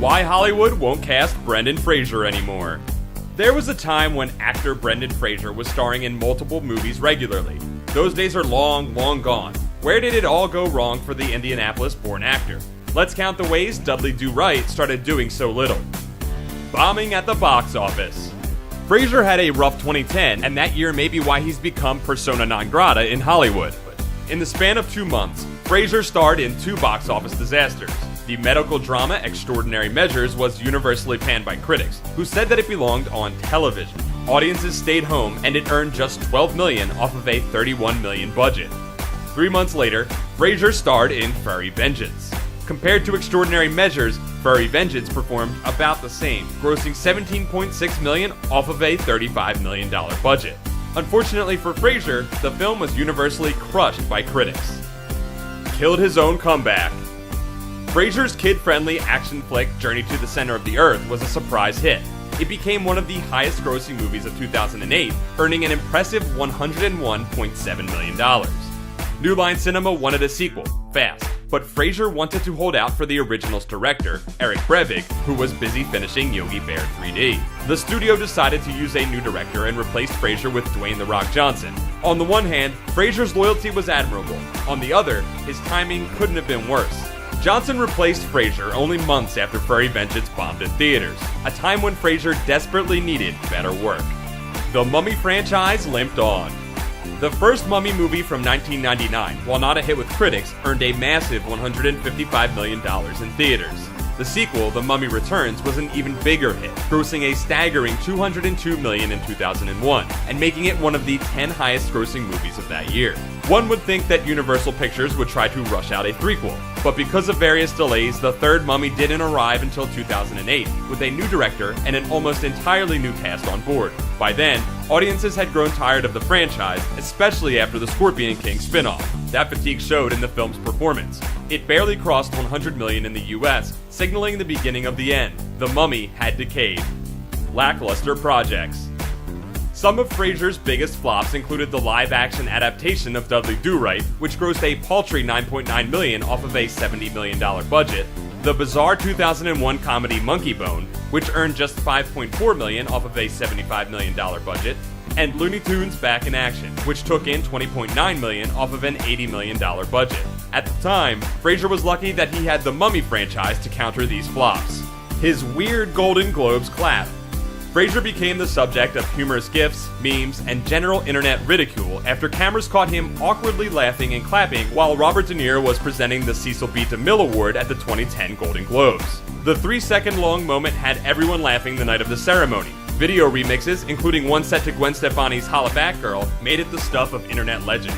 Why Hollywood won't cast Brendan Fraser anymore. There was a time when actor Brendan Fraser was starring in multiple movies regularly. Those days are long, long gone. Where did it all go wrong for the Indianapolis-born actor? Let's count the ways Dudley Do Right started doing so little. Bombing at the box office. Fraser had a rough 2010, and that year may be why he's become persona non grata in Hollywood. In the span of 2 months, Fraser starred in 2 box office disasters. The medical drama Extraordinary Measures was universally panned by critics, who said that it belonged on television. Audiences stayed home, and it earned just $12 million off of a $31 million budget. 3 months later, Fraser starred in Furry Vengeance. Compared to Extraordinary Measures, Furry Vengeance performed about the same, grossing $17.6 million off of a $35 million budget. Unfortunately for Fraser, the film was universally crushed by critics. Killed his own comeback. Fraser's kid-friendly action flick Journey to the Center of the Earth was a surprise hit. It became one of the highest-grossing movies of 2008, earning an impressive $101.7 million. New Line Cinema wanted a sequel, fast, but Fraser wanted to hold out for the original's director, Eric Brevig, who was busy finishing Yogi Bear 3D. The studio decided to use a new director and replaced Fraser with Dwayne "The Rock" Johnson. On the one hand, Fraser's loyalty was admirable. On the other, his timing couldn't have been worse. Johnson replaced Fraser only months after Furry Vengeance bombed in theaters, a time when Fraser desperately needed better work. The Mummy franchise limped on. The first Mummy movie from 1999, while not a hit with critics, earned a massive $155 million in theaters. The sequel, The Mummy Returns, was an even bigger hit, grossing a staggering $202 million in 2001, and making it one of the 10 highest-grossing movies of that year. One would think that Universal Pictures would try to rush out a threequel, but because of various delays, the third Mummy didn't arrive until 2008, with a new director and an almost entirely new cast on board. By then, audiences had grown tired of the franchise, especially after the Scorpion King spin-off. That fatigue showed in the film's performance. It barely crossed $100 million in the US, signaling the beginning of the end. The Mummy had decayed. Lackluster projects. Some of Fraser's biggest flops included the live-action adaptation of Dudley Do Right, which grossed a paltry $9.9 million off of a $70 million budget, the bizarre 2001 comedy Monkey Bone, which earned just $5.4 million off of a $75 million budget, and Looney Tunes Back in Action, which took in $20.9 million off of an $80 million budget. At the time, Fraser was lucky that he had the Mummy franchise to counter these flops. His weird Golden Globes clap. Fraser became the subject of humorous gifs, memes, and general internet ridicule after cameras caught him awkwardly laughing and clapping while Robert De Niro was presenting the Cecil B. DeMille Award at the 2010 Golden Globes. The 3-second-long moment had everyone laughing the night of the ceremony. Video remixes, including one set to Gwen Stefani's Holla Back Girl, made it the stuff of internet legend.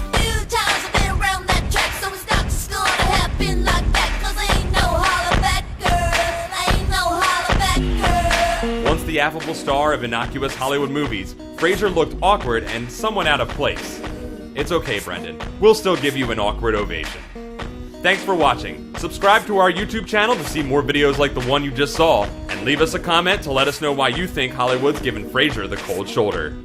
Once the affable star of innocuous Hollywood movies, Fraser looked awkward and somewhat out of place. It's okay, Brendan. We'll still give you an awkward ovation. Thanks for watching. Subscribe to our YouTube channel to see more videos like the one you just saw, and leave us a comment to let us know why you think Hollywood's given Fraser the cold shoulder.